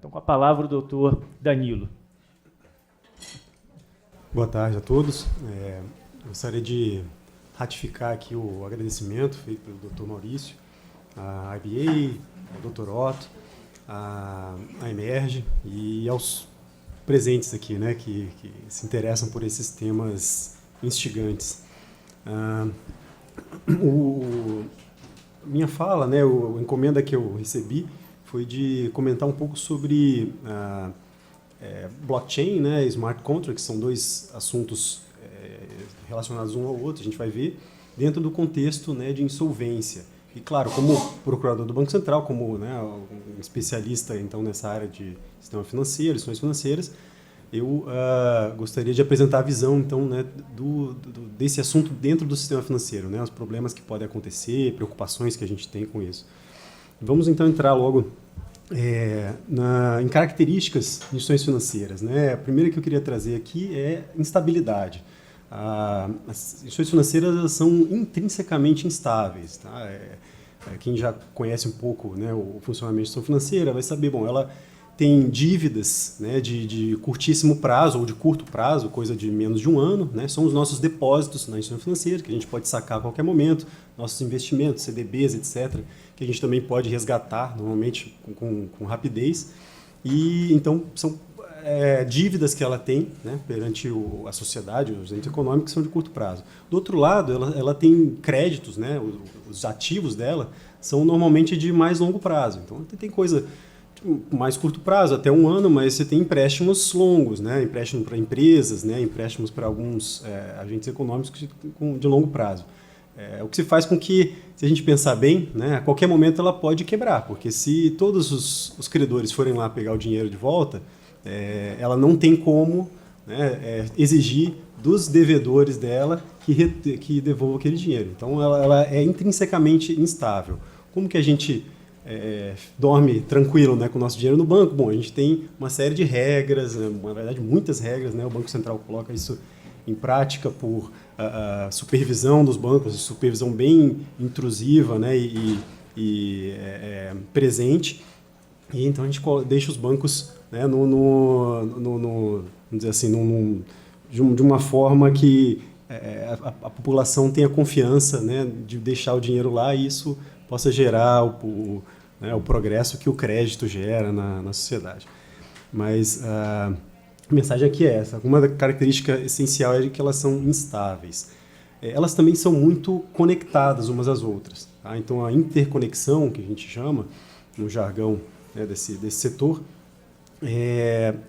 Então, com a palavra, o doutor Danilo. Boa tarde a todos. Gostaria de ratificar aqui o agradecimento feito pelo Dr. Maurício, a IBA, ao Dr. Otto, a Emerge e aos presentes aqui, né, que se interessam por esses temas instigantes. Minha fala, né, a encomenda que eu recebi foi de comentar um pouco sobre blockchain, né, smart contracts, são dois assuntos relacionados um ao outro, a gente vai ver, dentro do contexto, né, de insolvência. E, claro, como procurador do Banco Central, como, né, um especialista então, nessa área de sistema financeiro, instituições financeiras, eu gostaria de apresentar a visão então, né, desse assunto dentro do sistema financeiro, né, os problemas que podem acontecer, preocupações que a gente tem com isso. Vamos então entrar logo em características de instituições financeiras, né? A primeira que eu queria trazer aqui é instabilidade. As instituições financeiras são intrinsecamente instáveis. Tá? Quem já conhece um pouco, né, o funcionamento da instituição financeira vai saber, bom, ela tem dívidas, né, de curtíssimo prazo ou de curto prazo, coisa de menos de um ano, né, são os nossos depósitos na instituição financeira, que a gente pode sacar a qualquer momento, nossos investimentos, CDBs, etc., que a gente também pode resgatar, normalmente com rapidez. E então são dívidas que ela tem, né, perante a sociedade, os entes econômicos, que são de curto prazo. Do outro lado, ela tem créditos, né, os ativos dela são normalmente de mais longo prazo. Então tem coisa mais curto prazo, até um ano, mas você tem empréstimos longos, né? Empréstimo para empresas, né? Empréstimos para alguns agentes econômicos de longo prazo. O que se faz com que, se a gente pensar bem, né, a qualquer momento ela pode quebrar, porque se todos os credores forem lá pegar o dinheiro de volta, ela não tem como, né, exigir dos devedores dela que devolvam aquele dinheiro. Então ela é intrinsecamente instável. Como que a gente dorme tranquilo, né, com o nosso dinheiro no banco? Bom, a gente tem uma série de regras, né, na verdade muitas regras, né, o Banco Central coloca isso em prática por supervisão dos bancos, supervisão bem intrusiva, né, e presente, e então a gente deixa os bancos, né, vamos dizer assim, de uma forma que a população tenha confiança, né, de deixar o dinheiro lá e isso possa gerar o progresso que o crédito gera na sociedade. Mas a mensagem aqui é essa. Uma característica essencial é que elas são instáveis. Elas também são muito conectadas umas às outras. Tá? Então, a interconexão, que a gente chama, no jargão, né, desse setor,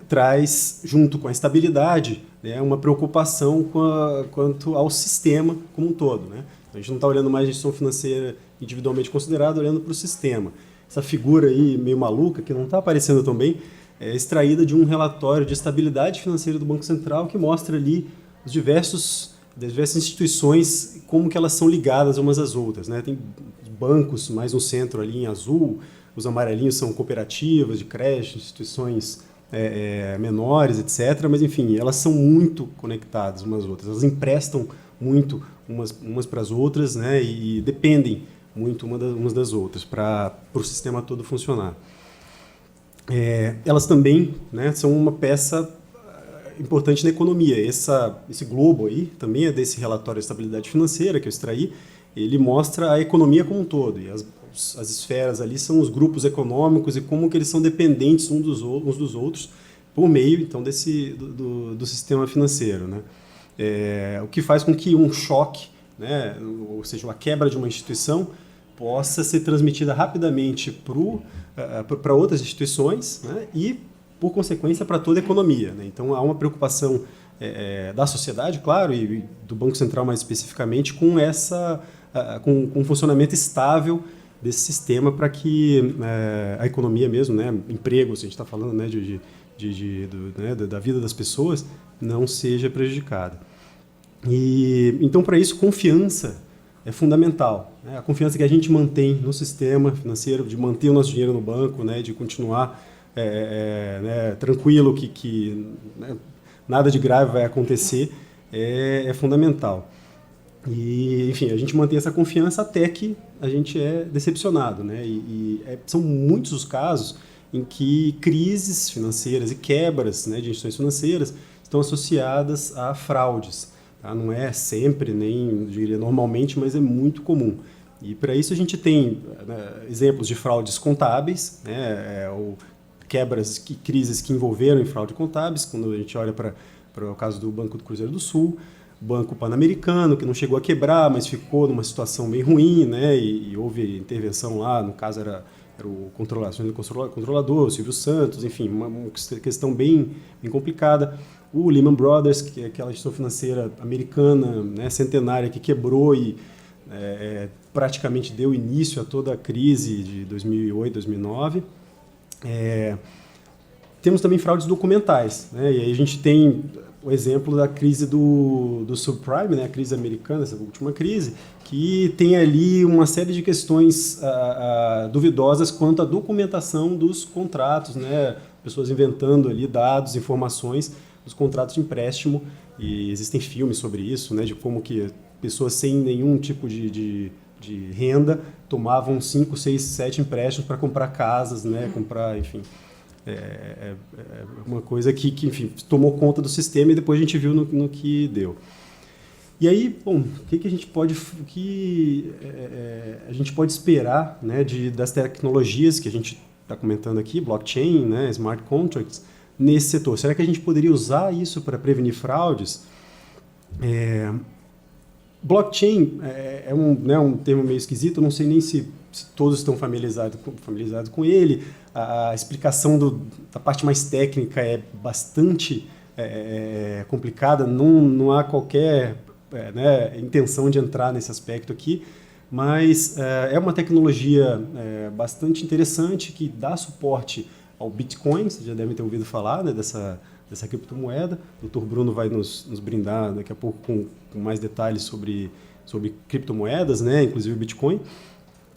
traz, junto com a estabilidade, né, uma preocupação quanto ao sistema como um todo. Né? A gente não está olhando mais a instituição financeira individualmente considerada, olhando para o sistema. Essa figura aí meio maluca, que não está aparecendo tão bem, é extraída de um relatório de estabilidade financeira do Banco Central que mostra ali as diversas instituições, como que elas são ligadas umas às outras. Né? Tem bancos mais no centro ali em azul, os amarelinhos são cooperativas de crédito, instituições menores, etc. Mas, enfim, elas são muito conectadas umas às outras. Elas emprestam muito umas para as outras, né? E dependem muito umas das outras para o sistema todo funcionar. Elas também, né, são uma peça importante na economia. Esse globo aí também é desse relatório de estabilidade financeira que eu extraí. Ele mostra a economia como um todo. E as esferas ali são os grupos econômicos e como que eles são dependentes uns dos outros por meio, então, do sistema financeiro. Né? O que faz com que um choque, né, ou seja, uma quebra de uma instituição, possa ser transmitida rapidamente para outras instituições, né, e, por consequência, para toda a economia. Né? Então, há uma preocupação da sociedade, claro, e do Banco Central mais especificamente, com um funcionamento estável desse sistema para que a economia mesmo, né, empregos, a gente está falando, né, da vida das pessoas, não seja prejudicada. E, então, para isso, confiança é fundamental. Né? A confiança que a gente mantém no sistema financeiro, de manter o nosso dinheiro no banco, né, de continuar né, tranquilo que né, nada de grave vai acontecer, é fundamental. E, enfim, a gente mantém essa confiança até que a gente é decepcionado. Né? São muitos os casos em que crises financeiras e quebras, né, de instituições financeiras estão associadas a fraudes. Tá? Não é sempre, nem diria normalmente, mas é muito comum. E para isso a gente tem, né, exemplos de fraudes contábeis, né, ou quebras, crises que envolveram em fraude contábeis, quando a gente olha para o caso do Banco do Cruzeiro do Sul, Banco Pan-Americano, que não chegou a quebrar, mas ficou numa situação bem ruim, né, e houve intervenção lá, no caso era o controlador, o Silvio Santos, enfim, uma questão bem complicada. O Lehman Brothers, que é aquela instituição financeira americana, né, centenária, que quebrou e praticamente deu início a toda a crise de 2008, 2009. Temos também fraudes documentais, né? E aí a gente tem o exemplo da crise do subprime, né? A crise americana, essa última crise, que tem ali uma série de questões duvidosas quanto à documentação dos contratos, né? Pessoas inventando ali dados, informações dos contratos de empréstimo, e existem filmes sobre isso, né? De como que pessoas sem nenhum tipo de renda tomavam 5, 6, 7 empréstimos para comprar casas, né? Comprar, enfim... uma coisa que enfim, tomou conta do sistema e depois a gente viu no que deu. E aí, bom, o que a gente pode, a gente pode esperar, né, das tecnologias que a gente está comentando aqui, blockchain, né, smart contracts, nesse setor? Será que a gente poderia usar isso para prevenir fraudes? Blockchain é um termo meio esquisito, eu não sei nem se todos estão familiarizados com ele. A explicação da parte mais técnica é bastante complicada, não há qualquer intenção de entrar nesse aspecto aqui, mas é uma tecnologia bastante interessante que dá suporte ao Bitcoin, vocês já devem ter ouvido falar, né, dessa criptomoeda. O Dr. Bruno vai nos brindar daqui a pouco com mais detalhes sobre criptomoedas, né, inclusive o Bitcoin.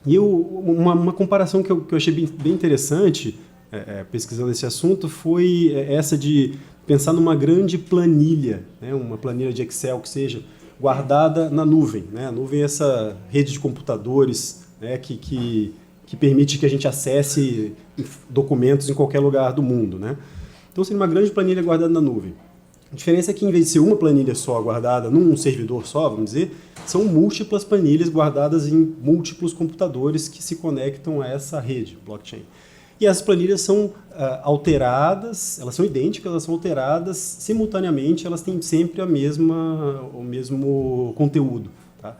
E uma comparação que eu achei bem interessante, pesquisando esse assunto, foi essa de pensar numa grande planilha, né, uma planilha de Excel que seja guardada na nuvem. Né? A nuvem é essa rede de computadores, né, que permite que a gente acesse documentos em qualquer lugar do mundo. Né? Então, seria uma grande planilha guardada na nuvem. A diferença é que, em vez de ser uma planilha só guardada num servidor só, vamos dizer, são múltiplas planilhas guardadas em múltiplos computadores que se conectam a essa rede, blockchain. E essas planilhas são alteradas, elas são idênticas, elas são alteradas simultaneamente, elas têm sempre o mesmo conteúdo. Tá?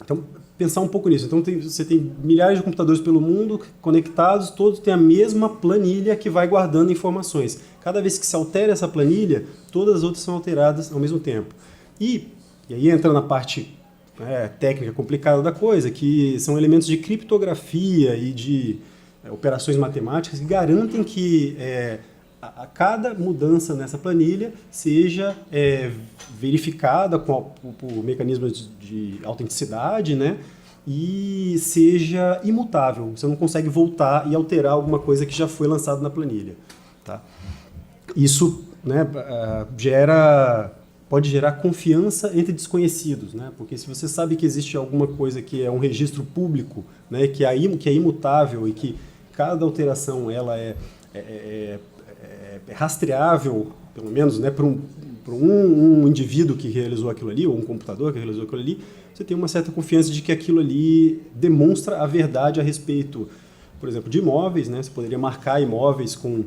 Então, pensar um pouco nisso. Então, você tem milhares de computadores pelo mundo conectados, todos têm a mesma planilha que vai guardando informações. Cada vez que se altera essa planilha, todas as outras são alteradas ao mesmo tempo. E aí entra na parte técnica complicada da coisa, que são elementos de criptografia e de operações matemáticas que garantem que a cada mudança nessa planilha seja verificada por mecanismos de autenticidade, né? E seja imutável. Você não consegue voltar e alterar alguma coisa que já foi lançada na planilha. Tá? Isso, né, pode gerar confiança entre desconhecidos, né? Porque se você sabe que existe alguma coisa que é um registro público, né, que é imutável e que cada alteração ela é rastreável, pelo menos, né, para um indivíduo que realizou aquilo ali, ou um computador que realizou aquilo ali, você tem uma certa confiança de que aquilo ali demonstra a verdade a respeito, por exemplo, de imóveis, né? Você poderia marcar imóveis com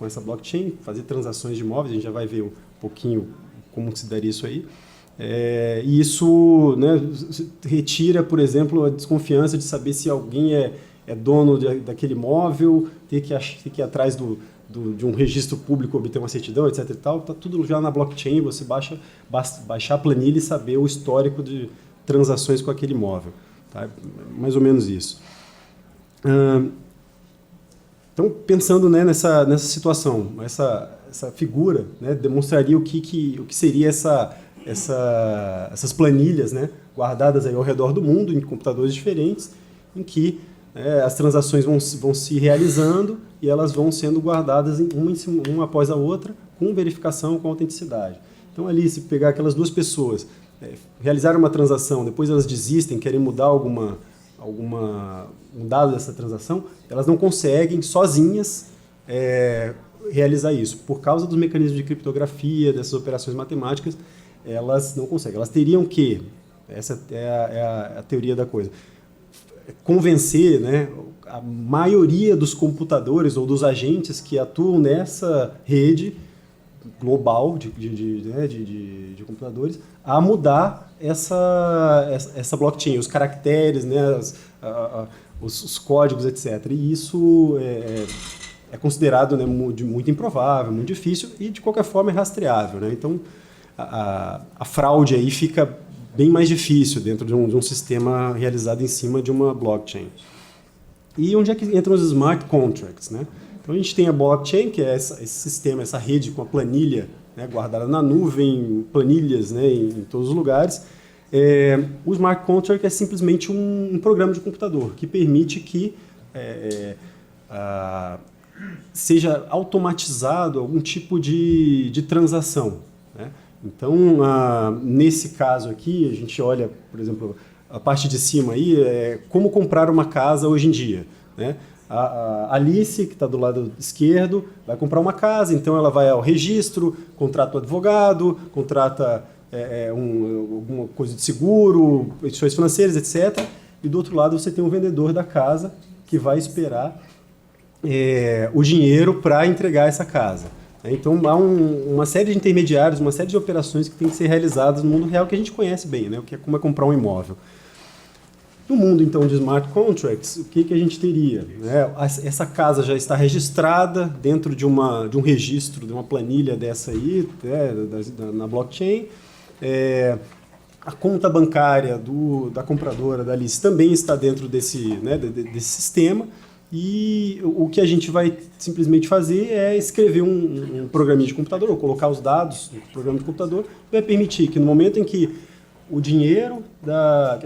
essa blockchain, fazer transações de imóveis, a gente já vai ver um pouquinho como se daria isso aí. E isso, né, retira, por exemplo, a desconfiança de saber se alguém é dono daquele imóvel, ter que ir atrás de um registro público, obter uma certidão, etc. e tal. Está tudo já na blockchain, você basta baixar a planilha e saber o histórico de transações com aquele imóvel. Tá? Mais ou menos isso. Então, pensando, né, nessa situação, essa figura, né, demonstraria o que seria essas planilhas, né, guardadas aí ao redor do mundo, em computadores diferentes, em que as transações vão se realizando e elas vão sendo guardadas uma após a outra, com verificação, com autenticidade. Então, ali, se pegar aquelas duas pessoas, realizaram uma transação, depois elas desistem, querem mudar alguma um dado dessa transação, elas não conseguem sozinhas realizar isso. Por causa dos mecanismos de criptografia, dessas operações matemáticas, elas não conseguem. Elas teriam que, essa é a teoria da coisa, convencer, né, a maioria dos computadores ou dos agentes que atuam nessa rede global de computadores a mudar essa blockchain, os caracteres, né, os códigos, etc. E isso é considerado, né, muito improvável, muito difícil e, de qualquer forma, é rastreável. Né? Então, a fraude aí fica bem mais difícil dentro de um sistema realizado em cima de uma blockchain. E onde é que entram os smart contracts? Né? Então, a gente tem a blockchain, que é esse sistema, essa rede com a planilha, né, guardada na nuvem, planilhas, né, em todos os lugares. O smart contract é simplesmente um programa de computador que permite que seja automatizado algum tipo de transação. Né? Então, nesse caso aqui, a gente olha, por exemplo, a parte de cima aí, como comprar uma casa hoje em dia. Né? A Alice, que está do lado esquerdo, vai comprar uma casa, então ela vai ao registro, contrata o advogado, contrata alguma coisa de seguro, instituições financeiras, etc. E do outro lado você tem um vendedor da casa que vai esperar o dinheiro para entregar essa casa. Então há uma série de intermediários, uma série de operações que tem que ser realizadas no mundo real que a gente conhece bem, né? Que é como comprar um imóvel. No mundo, então, de smart contracts, o que a gente teria? Essa casa já está registrada dentro de um registro, de uma planilha dessa aí, na blockchain. A conta bancária da compradora, da Alice, também está dentro desse sistema. E o que a gente vai simplesmente fazer é escrever um programinha de computador, ou colocar os dados no programa de computador, que vai permitir que no momento em que o dinheiro a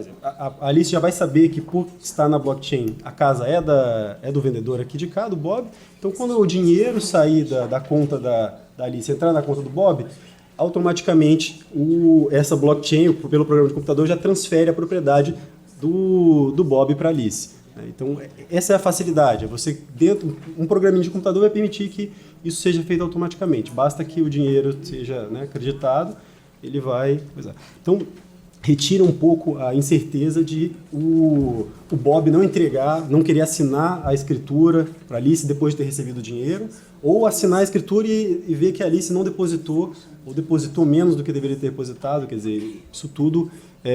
Alice já vai saber que, por estar na blockchain, a casa é do vendedor aqui de cá, do Bob. Então, quando o dinheiro sair da conta da Alice, entrar na conta do Bob, automaticamente essa blockchain, pelo programa de computador, já transfere a propriedade do Bob para a Alice. Então, essa é a facilidade. Você, um programinha de computador vai permitir que isso seja feito automaticamente. Basta que o dinheiro seja, né, acreditado, ele vai... Então, retira um pouco a incerteza de o Bob não querer assinar a escritura para a Alice depois de ter recebido o dinheiro, ou assinar a escritura e ver que a Alice não depositou, ou depositou menos do que deveria ter depositado. Quer dizer, isso tudo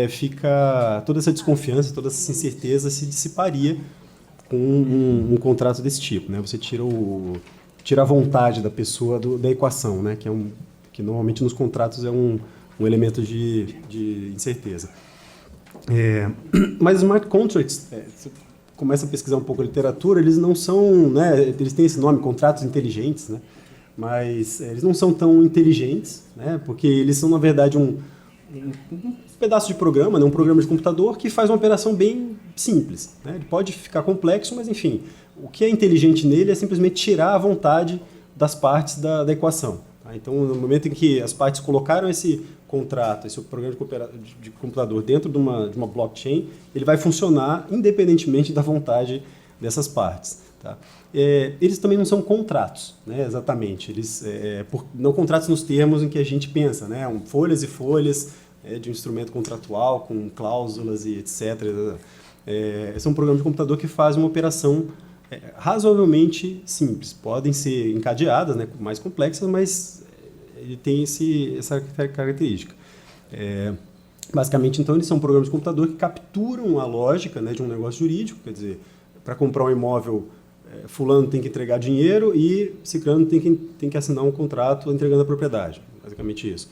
fica... Toda essa desconfiança, toda essa incerteza se dissiparia com um contrato desse tipo. Né? Você tira a vontade da pessoa da equação, né? Que normalmente nos contratos é um elemento de incerteza. Mas smart contracts, você começa a pesquisar um pouco a literatura, eles não são, né, eles têm esse nome, contratos inteligentes, né, mas eles não são tão inteligentes, né, porque eles são, na verdade, um pedaço de programa, né, um programa de computador que faz uma operação bem simples. Né, ele pode ficar complexo, mas, enfim, o que é inteligente nele é simplesmente tirar a vontade das partes da equação. Tá? Então, no momento em que as partes colocaram esse contrato, esse programa de computador dentro de uma blockchain, ele vai funcionar independentemente da vontade dessas partes. Tá? Eles também não são contratos, né, exatamente. Eles não contratos nos termos em que a gente pensa, né, folhas e folhas de um instrumento contratual com cláusulas e etc. Esse é um programa de computador que faz uma operação razoavelmente simples. Podem ser encadeadas, né, mais complexas, mas ele tem essa característica. Basicamente, então, eles são programas de computador que capturam a lógica, né, de um negócio jurídico. Quer dizer, para comprar um imóvel, fulano tem que entregar dinheiro e ciclano tem que assinar um contrato entregando a propriedade. Basicamente isso.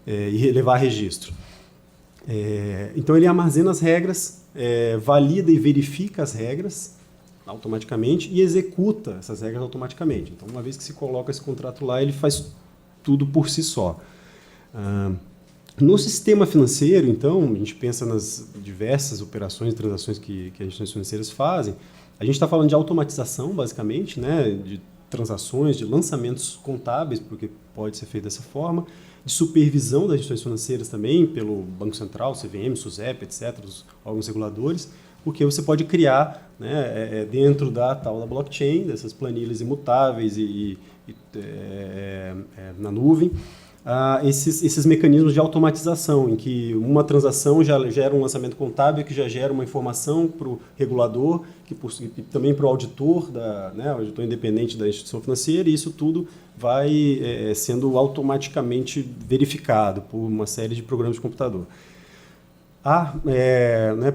E levar registro. Então, ele armazena as regras, valida e verifica as regras automaticamente e executa essas regras automaticamente. Então, uma vez que se coloca esse contrato lá, ele faz tudo por si só. No sistema financeiro, então, a gente pensa nas diversas operações e transações que as instituições financeiras fazem. A gente está falando de automatização, basicamente, né, de transações, de lançamentos contábeis, porque pode ser feito dessa forma, de supervisão das instituições financeiras também, pelo Banco Central, CVM, SUSEP, etc., os órgãos reguladores, porque você pode criar, né, dentro da blockchain, dessas planilhas imutáveis na nuvem, esses mecanismos de automatização, em que uma transação já gera um lançamento contábil, que já gera uma informação para o regulador, e também para o auditor, o auditor independente da instituição financeira, e isso tudo vai sendo automaticamente verificado por uma série de programas de computador. Há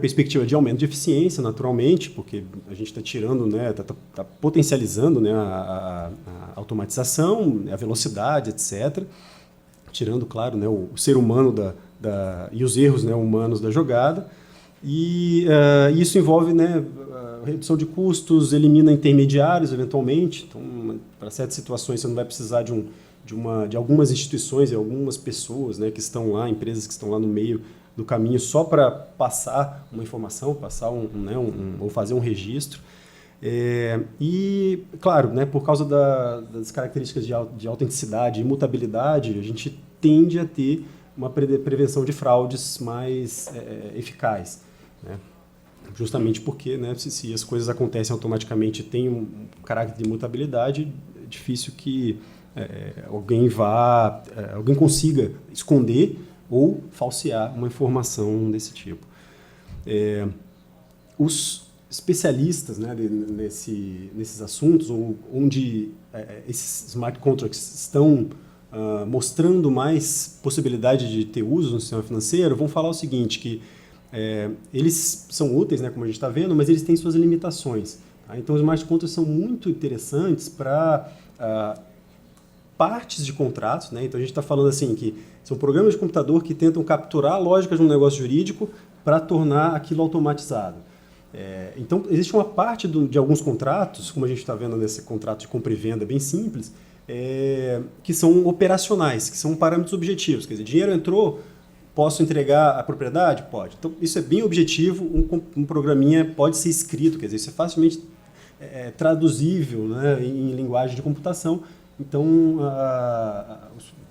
perspectiva de aumento de eficiência, naturalmente, porque a gente está tirando, está potencializando, a automatização, a velocidade, etc., tirando, claro, o ser humano e os erros, humanos da jogada. E isso envolve, redução de custos, elimina intermediários, eventualmente. Então, para certas situações, você não vai precisar de algumas instituições e algumas pessoas, que estão lá, empresas que estão lá no meio do caminho só para passar uma informação, ou fazer um registro. E, claro, por causa das características de autenticidade e imutabilidade, a gente tende a ter uma prevenção de fraudes mais eficaz. Justamente porque, se as coisas acontecem automaticamente e tem um caráter de imutabilidade, é difícil que alguém consiga esconder ou falsear uma informação desse tipo. Os especialistas, nesses assuntos, onde esses smart contracts estão mostrando mais possibilidade de ter uso no sistema financeiro, vão falar o seguinte, que eles são úteis, como a gente está vendo, mas eles têm suas limitações. Tá? Então, os smart contracts são muito interessantes para partes de contratos. Então, a gente está falando assim que são programas de computador que tentam capturar a lógica de um negócio jurídico para tornar aquilo automatizado. Então, existe uma parte de alguns contratos, como a gente está vendo nesse contrato de compra e venda bem simples, que são operacionais, que são parâmetros objetivos. Quer dizer, dinheiro entrou, posso entregar a propriedade? Pode. Então, isso é bem objetivo, um programinha pode ser escrito, quer dizer, isso é facilmente traduzível, em linguagem de computação. Então,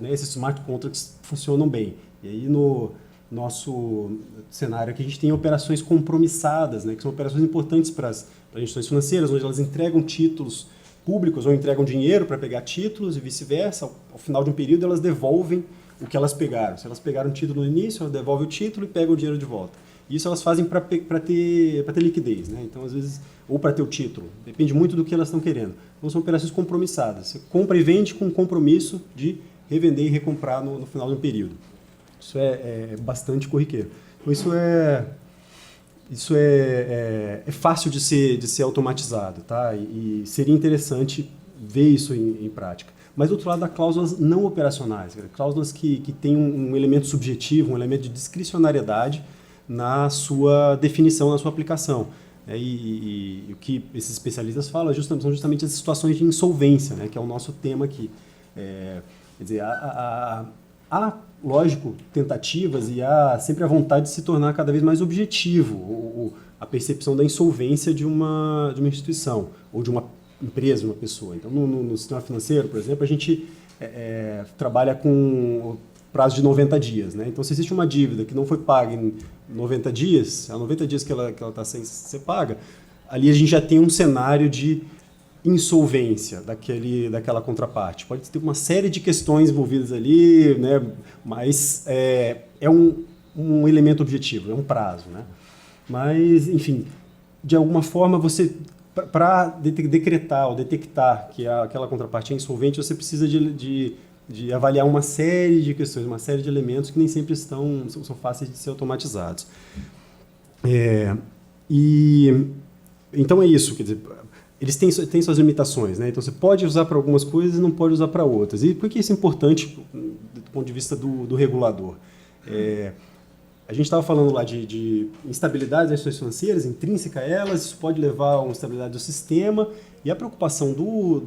esses smart contracts funcionam bem. E aí, no nosso cenário aqui, a gente tem operações compromissadas, que são operações importantes para as instituições financeiras, onde elas entregam títulos públicos ou entregam dinheiro para pegar títulos e vice-versa. Ao final de um período, elas devolvem o que elas pegaram. Se elas pegaram o título no início, elas devolvem o título e pegam o dinheiro de volta. Isso elas fazem para ter liquidez. Então, às vezes, ou para ter o título. Depende muito do que elas estão querendo. Então, são operações compromissadas. Você compra e vende com um compromisso de revender e recomprar no final de um período. Isso é bastante corriqueiro. Então, isso é fácil de ser automatizado, tá? E seria interessante ver isso em prática. Mas, do outro lado, há cláusulas não operacionais, cláusulas que têm um elemento subjetivo, um elemento de discricionariedade na sua definição, na sua aplicação. E o que esses especialistas falam são justamente as situações de insolvência, que é o nosso tema aqui. Quer dizer, há, lógico, tentativas e há sempre a vontade de se tornar cada vez mais objetivo a percepção da insolvência de uma instituição ou de uma empresa, de uma pessoa. Então, no sistema financeiro, por exemplo, a gente trabalha com prazo de 90 dias. Então, se existe uma dívida que não foi paga em 90 dias, há 90 dias que ela está sem ser paga, ali a gente já tem um cenário de insolvência daquela contraparte. Pode ter uma série de questões envolvidas ali, mas é um elemento objetivo, é um prazo. Mas, enfim, de alguma forma, você, para decretar ou detectar que aquela contraparte é insolvente, você precisa de avaliar uma série de questões, uma série de elementos que nem sempre são fáceis de ser automatizados. Então é isso, quer dizer, eles têm suas limitações, Então você pode usar para algumas coisas e não pode usar para outras. E por que isso é importante do ponto de vista do regulador? A gente estava falando lá de instabilidade das instituições financeiras, intrínseca a elas, isso pode levar a uma instabilidade do sistema, e a preocupação do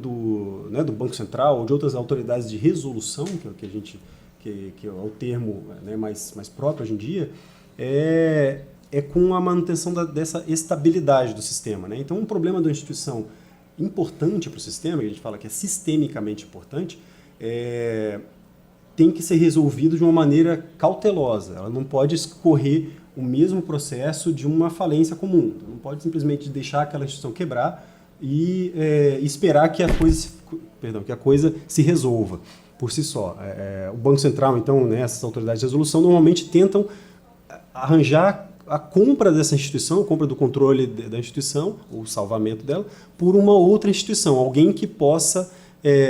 Banco Central ou de outras autoridades de resolução, que é o termo mais próprio hoje em dia, é com a manutenção dessa estabilidade do sistema. Então, um problema da instituição importante para o sistema, que a gente fala que é sistemicamente importante, tem que ser resolvido de uma maneira cautelosa. Ela não pode escorrer o mesmo processo de uma falência comum. Não pode simplesmente deixar aquela instituição quebrar e esperar que a coisa se resolva por si só. O Banco Central, então, né, essas autoridades de resolução, normalmente tentam arranjar a compra dessa instituição, a compra do controle da instituição, o salvamento dela, por uma outra instituição, alguém que possa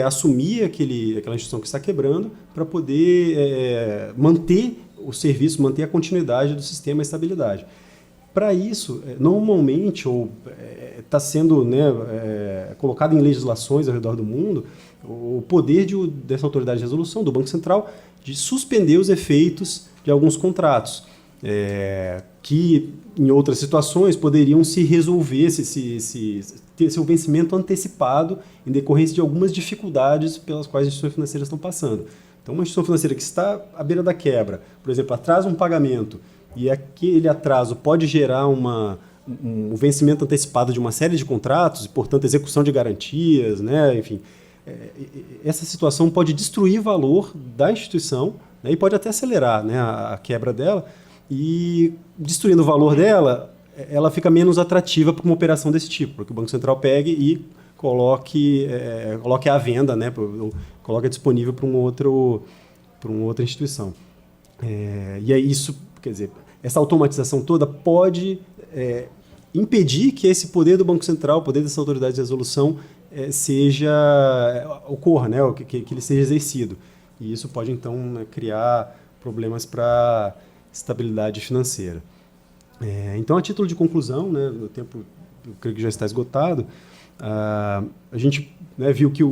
assumir aquela instituição que está quebrando para poder manter o serviço, manter a continuidade do sistema e a estabilidade. Para isso, normalmente, está sendo colocado em legislações ao redor do mundo o poder dessa autoridade de resolução, do Banco Central, de suspender os efeitos de alguns contratos, que em outras situações poderiam se resolver, ter seu vencimento antecipado em decorrência de algumas dificuldades pelas quais as instituições financeiras estão passando. Então, uma instituição financeira que está à beira da quebra, por exemplo, atrasa um pagamento, e aquele atraso pode gerar um vencimento antecipado de uma série de contratos, e, portanto, execução de garantias, né? Enfim, essa situação pode destruir valor da instituição, né? E pode até acelerar, né, a quebra dela, e destruindo o valor dela, ela fica menos atrativa para uma operação desse tipo, porque o Banco Central pegue e coloque à venda, né, coloque disponível para uma outra instituição. E é isso, quer dizer, essa automatização toda pode impedir que esse poder do Banco Central, o poder dessa autoridade de resolução, ocorra, né, que ele seja exercido. E isso pode, então, né, criar problemas para estabilidade financeira. Então, a título de conclusão, né, o tempo eu creio que já está esgotado, a gente, né, viu que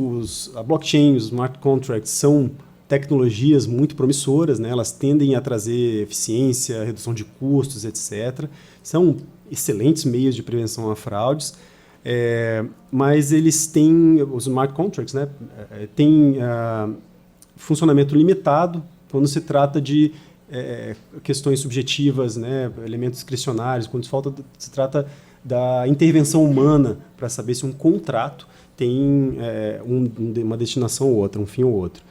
a blockchain, os smart contracts são tecnologias muito promissoras, né, elas tendem a trazer eficiência, redução de custos, etc. São excelentes meios de prevenção a fraudes, mas eles têm, os smart contracts, né, têm funcionamento limitado quando se trata de questões subjetivas, né, elementos discricionários, quando se trata da intervenção humana para saber se um contrato tem uma destinação ou outra, um fim ou outro.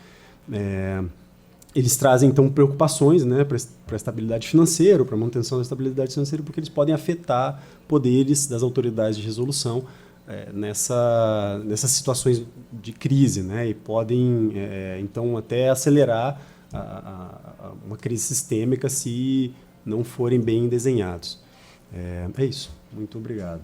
Eles trazem, então, preocupações, né, para a estabilidade financeira, para a manutenção da estabilidade financeira, porque eles podem afetar poderes das autoridades de resolução nessas situações de crise, né, e podem, então, até acelerar uma crise sistêmica se não forem bem desenhados. É isso. Muito obrigado.